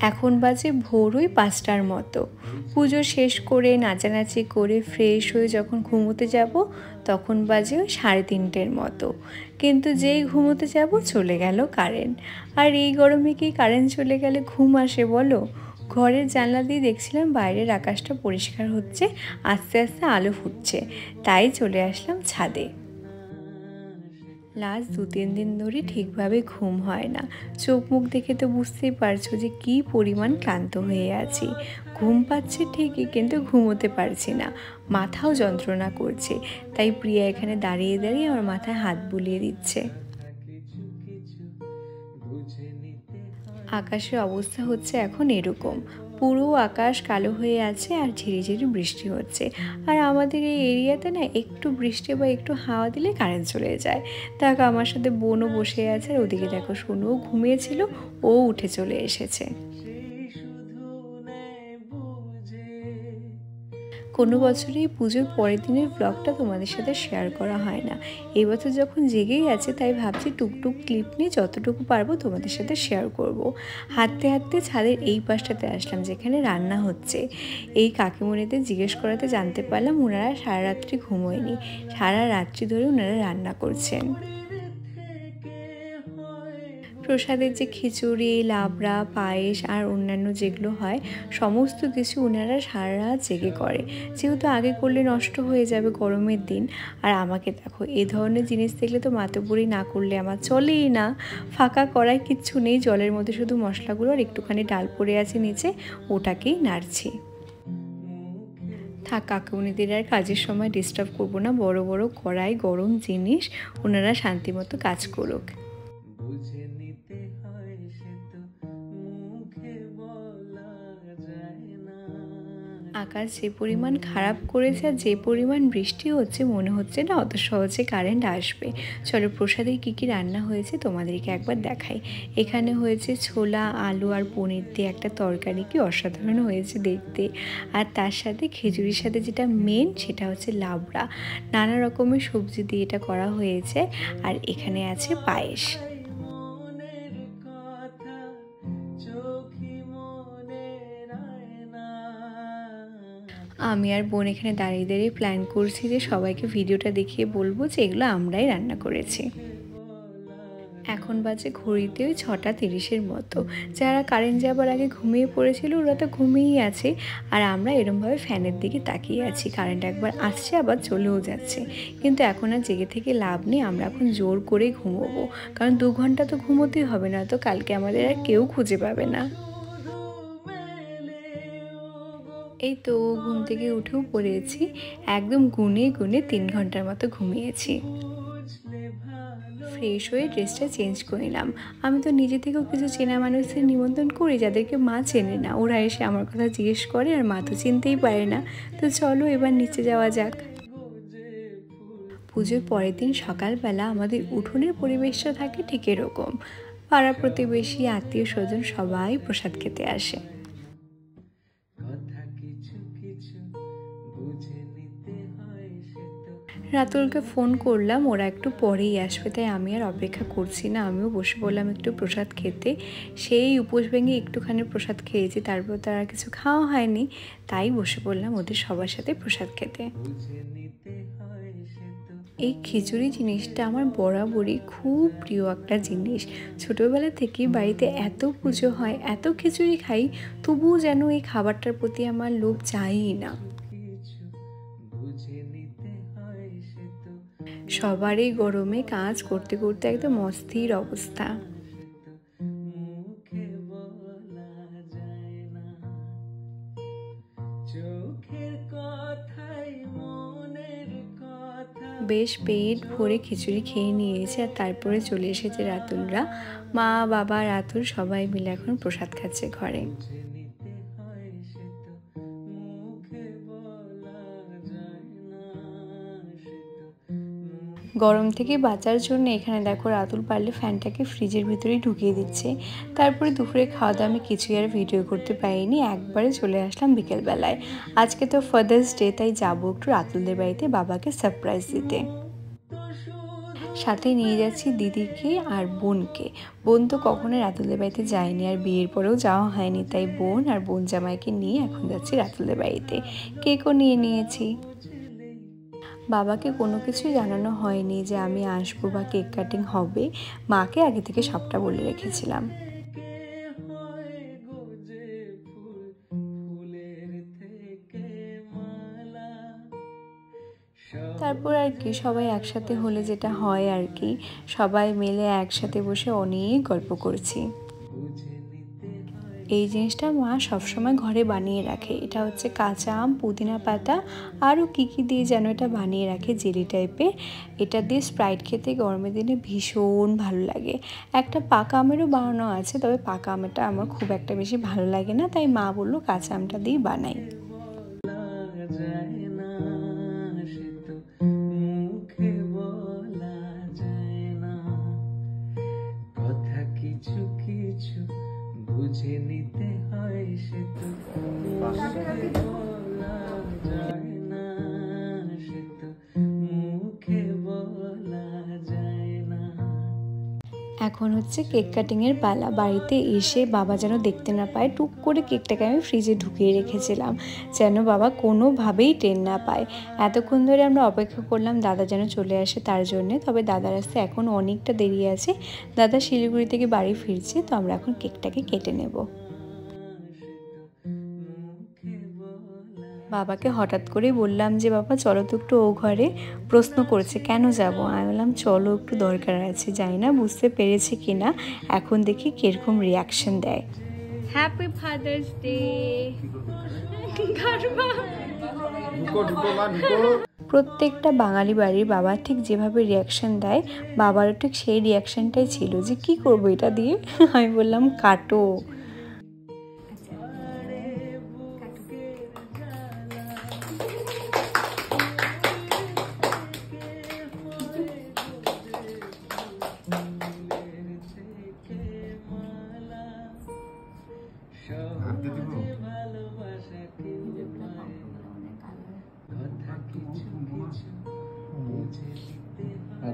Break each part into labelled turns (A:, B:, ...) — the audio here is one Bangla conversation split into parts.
A: এখন বাজে ভোর ওই 5টার মতো। পুজো শেষ করে নাচানাচি করে ফ্রেশ হয়ে যখন ঘুমোতে যাব তখন বাজে ওই 3:30-এর মতো। কিন্তু যেই ঘুমোতে যাব চলে গেল কারেন্ট। আর এই গরমে কি কারেন্ট চলে গেলে ঘুম আসে বলো? ঘরের জানলা দিয়ে দেখছিলাম বাইরের আকাশটা পরিষ্কার হচ্ছে, আস্তে আস্তে আলো ফুটছে, তাই চলে আসলাম ছাদে। লাস্ট 2-3 দিন ধরে ঠিকভাবে ঘুম হয় না। চোখ মুখ দেখে তো বুঝতেই পারছো যে কী পরিমাণ ক্লান্ত হয়ে আছি। ঘুম পাচ্ছে ঠিকই, কিন্তু ঘুমোতে পারছি না, মাথাও যন্ত্রণা করছে। তাই প্রিয়া এখানে দাঁড়িয়ে দাঁড়িয়ে আমার মাথায় হাত বুলিয়ে দিচ্ছে। আকাশের অবস্থা হচ্ছে এখন এরকম, পুরো আকাশ কালো হয়ে আছে আর ঝিরিঝিরি বৃষ্টি হচ্ছে। আর আমাদের এই এরিয়াতে না একটু বৃষ্টি বা একটু হাওয়া দিলে কারেন্ট চলে যায়। দেখো আমার সাথে বোনও বসে আছে, আর ওদিকে দেখো সোনুও ঘুমিয়েছিল, ও উঠে চলে এসেছে। কোনো বছরই পুজোর পরের দিনের ব্লগটা তোমাদের সাথে শেয়ার করা হয় না। এই বছর যখন জেগেই আছে তাই ভাবছি টুকটুক ক্লিপ নিয়ে যতটুকু পারবো তোমাদের সাথে শেয়ার করব। হাঁটতে হাঁটতে ছাদের এই পাশটাতে আসলাম যেখানে রান্না হচ্ছে। এই কাকিমণিদের জিজ্ঞেস করাতে জানতে পারলাম ওনারা সারা রাত্রি ঘুমোয়নি, সারা রাত্রি ধরে ওনারা রান্না করছেন। প্রসাদের যে খিচুড়ি, লাবড়া, পায়েস আর অন্যান্য যেগুলো হয় সমস্ত কিছু ওনারা সারা রাত জেগে করে, যেহেতু আগে করলে নষ্ট হয়ে যাবে গরমের দিন। আর আমাকে দেখো এ ধরনের জিনিস দেখলে তো মাতব্বরি না করলে আমার চলেই না। ফাঁকা কড়াই কিচ্ছু নেই, জলের মধ্যে শুধু মশলাগুলো আর একটুখানি ডাল পড়ে আছে নিচে, ওটাকেই নাড়ছি। থাক, কাকুনিদের আর কাজের সময় ডিস্টার্ব করবো না, বড় বড় কড়াই, গরম জিনিস, ওনারা শান্তিমতো কাজ করুক। আকাশ যে পরিমাণ খারাপ করেছে আর যে পরিমাণ বৃষ্টি হচ্ছে, মনে হচ্ছে না অত সহজে কারেন্ট আসবে। চলো প্রসাদে কী কী রান্না হয়েছে তোমাদেরকে একবার দেখাই। এখানে হয়েছে ছোলা, আলু আর পনির দিয়ে একটা তরকারি, কি অসাধারণ হয়েছে দেখতে। আর তার সাথে খিচুড়ির সাথে যেটা মেন সেটা হচ্ছে লাবড়া, নানা রকমের সবজি দিয়ে এটা করা হয়েছে। আর এখানে আছে পায়েস। আমি আর বোন এখানে দাঁড়িয়ে দাঁড়িয়ে প্ল্যান করছি যে সবাইকে ভিডিওটা দেখিয়ে বলবো যে এগুলো আমরাই রান্না করেছি। এখন বাজে ঘড়িতে ওই 6:30-এর মতো। যারা কারেন্ট যাবার আগে ঘুমিয়ে পড়েছিল ওরা তো ঘুমিয়েই আছে, আর আমরা এরমভাবে ফ্যানের দিকে তাকিয়ে আছি। কারেন্ট একবার আসছে আবার চলেও যাচ্ছে, কিন্তু এখন আর জেগে থেকে লাভ নেই, আমরা এখন জোর করে ঘুমোবো, কারণ 2 ঘন্টা তো ঘুমোতেই হবে, না তো কালকে আমাদের আর কেউ খুঁজে পাবে না। এই তো ঘুম থেকে উঠেও পড়েছি, একদম গুনে গুনে 3 ঘন্টার মতো ঘুমিয়েছি। ফ্রেশ হয়ে ড্রেসটা চেঞ্জ করে নিলাম। আমি তো নিজে থেকেও কিছু চেনা মানুষদের নিমন্ত্রণ করি যাদেরকে মা চেনে না, ওরা এসে আমার কথা জিজ্ঞেস করে, আর মা তো চিনতেই পারে না। তো চলো এবার নিচে যাওয়া যাক। পুজোর পরের দিন সকালবেলা আমাদের উঠোনের পরিবেশটা থাকে ঠিক এরকম, পাড়া প্রতিবেশী, আত্মীয় স্বজন সবাই প্রসাদ খেতে আসে। রাতুলকে ফোন করলাম, ওরা একটু পরেই আসবে, তাই আমি আর অপেক্ষা করছি না, আমিও বসে পড়লাম একটু প্রসাদ খেতে। সেই উপোস ভেঙে একটুখানি প্রসাদ খেয়েছি, তারপর তো আর কিছু খাওয়া হয়নি, তাই বসে পড়লাম ওদের সবার সাথে প্রসাদ খেতে। এই খিচুড়ি জিনিসটা আমার বরাবরই খুব প্রিয় একটা জিনিস। ছোটোবেলা থেকেই বাড়িতে এত পুজো হয়, এত খিচুড়ি খাই, তবুও যেন এই খাবারটার প্রতি আমার লোভ যায়ই না। সবারই গরমে কাজ করতে করতে একদম অস্থির অবস্থা। বেশ পেট ভরে খিচুড়ি খেয়ে নিয়েছে, আর তারপরে চলে এসেছে রাতুলরা। মা, বাবা, রাতুল সবাই মিলে এখন প্রসাদ খাচ্ছে ঘরে। গরম থেকে বাঁচার জন্য এখানে দেখো রাতুল পারলে ফ্যানটাকে ফ্রিজের ভিতরেই ঢুকিয়ে দিচ্ছে। তারপরে দুপুরে খাওয়া দাওয়া আমি কিছুই আর ভিডিও করতে পারিনি, একবারে চলে আসলাম বিকেলবেলায়। আজকে তো ফাদার্স ডে, তাই যাবো একটু রাতুলদের বাড়িতে বাবাকে সারপ্রাইজ দিতে। সাথে নিয়ে যাচ্ছি দিদিকে আর বোনকে। বোন তো কখনোই রাতুলদের বাড়িতে যায়নি, আর বিয়ের পরেও যাওয়া হয়নি, তাই বোন আর বোন জামাইকে নিয়ে এখন যাচ্ছি রাতুলদের বাড়িতে। কেকও নিয়ে নিয়েছি। বাবাকে কোনো কিছুই জানানো হয়নি যে আমি আসবো বা কেক কাটিং হবে, মাকে আগে থেকে সবটা বলে রেখেছিলাম। তারপর আর কি সবাই একসাথে হলে যেটা হয় আর কি, সবাই মিলে একসাথে বসে অনেক গল্প করছি। এই জিনিসটা মা সবসময় ঘরে বানিয়ে রাখে। এটা হচ্ছে কাঁচা আম, পুদিনা পাতা, আরও কী দিয়ে যেন এটা বানিয়ে রাখে, জেলি টাইপের। এটা দিয়ে স্প্রাইট খেতে গরমের দিনে ভীষণ ভালো লাগে। একটা পাকা আমেরও বানানো আছে, তবে পাকা আমটা আমার খুব একটা বেশি ভালো লাগে না, তাই মা বললো কাঁচা আমটা দিয়ে বানাই। বুঝে নিতে হয় সে তো মুখে বলা যায় না। এখন হচ্ছে কেক কাটিংয়ের পালা। বাড়িতে এসে বাবা যেন দেখতে না পায়, টুক করে কেকটাকে আমি ফ্রিজে ঢুকিয়ে রেখেছিলাম যেন বাবা কোনোভাবেই টের না পায়। এতক্ষণ ধরে আমরা অপেক্ষা করলাম দাদা যেন চলে আসে তার জন্যে, তবে দাদার আসতে এখন অনেকটা দেরি আছে। দাদা শিলিগুড়ি থেকে বাড়ি ফিরছে, তো আমরা এখন কেকটাকে কেটে নেব। বাবাকে হঠাৎ করেই বললাম যে বাবা চলো তো একটু ও ঘরে। প্রশ্ন করছে কেন যাব, আমি বললাম চলো একটু দরকার আছে। জানি না বুঝতে পেরেছে কিনা, এখন দেখি কিরকম রিয়াকশন দেয়। Happy father's day. প্রত্যেকটা বাঙালি বাড়ির বাবা ঠিক যেভাবে রিয়াকশন দেয়, বাবারও ঠিক সেই রিয়াকশনটাই ছিল যে কি করবো এটা দিয়ে। আমি বললাম কাটো।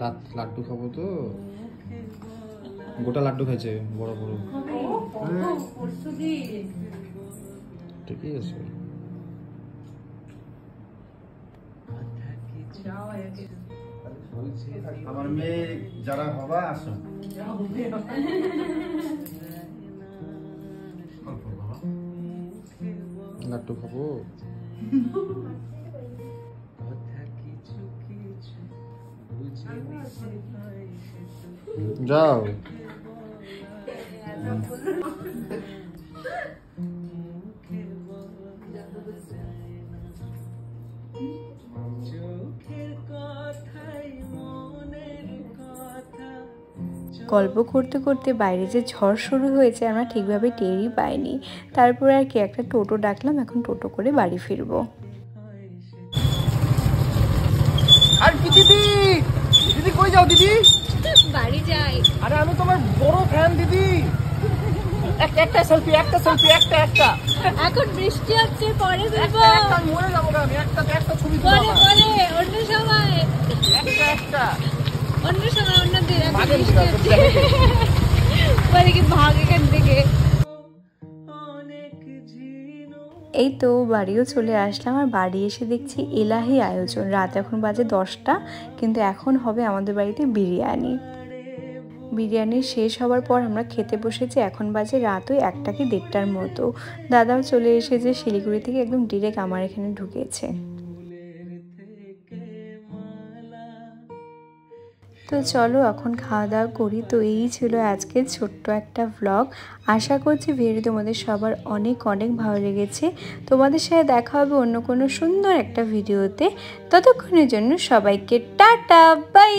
B: রাত লাড্ডু খাবো তো, গোটা লাড্ডু খাইছে বড় বড়। ঠিকই আছে।
C: আমার মেয়ে যারা হবা আসো।
B: লাড্ডু খাবো। যাও।
A: গল্প করতে করতে বাইরে যে ঝড় শুরু হয়েছে আমরা ঠিকভাবে টেরই পাইনি। তারপর আর কি একটা টোটো ডাকলাম, এখন টোটো করে বাড়ি ফিরবো।
D: আর কি দিদি, দিদি কই যাও দিদি?
A: বাড়ি যাই।
D: আরে আমি তোমার বড় ফ্যান দিদি। একটা সেলফি, একটা সেলফি, একটা।
A: এখন বৃষ্টি হচ্ছে, পরে দেব।
D: একটা মরে যাবো আমি, একটা ছবি তুলো
A: পরে অন্য সময়,
D: একটা
A: অন্য সময়, অন্য দিন। এখন বৃষ্টি হচ্ছে, পরে কি ভাগ এখান থেকে। এই তো বাড়িও চলে আসলাম, আর বাড়ি এসে দেখছি এলাহি আয়োজন। রাত এখন বাজে 10টা, কিন্তু এখন হবে আমাদের বাড়িতে বিরিয়ানি। বিরিয়ানি শেষ হওয়ার পর আমরা খেতে বসেছি। এখন বাজে রাত ওই 1টা কি 1:30টার মতো। দাদাও চলে এসেছে শিলিগুড়ি থেকে, একদম ডিরেক্ট আমার এখানে ঢুকেছে। তো চলো এখন খাওয়া দাওয়া করি। তো এই ছিল আজকের ছোট্ট একটা ভ্লগ। আশা করছি ভিডিও তোমাদের সবার অনেক অনেক ভালো লেগেছে। তোমাদের সাথে দেখা হবে অন্য কোনো সুন্দর একটা ভিডিওতে। ততক্ষণের জন্য সবাইকে টাটা, বাই।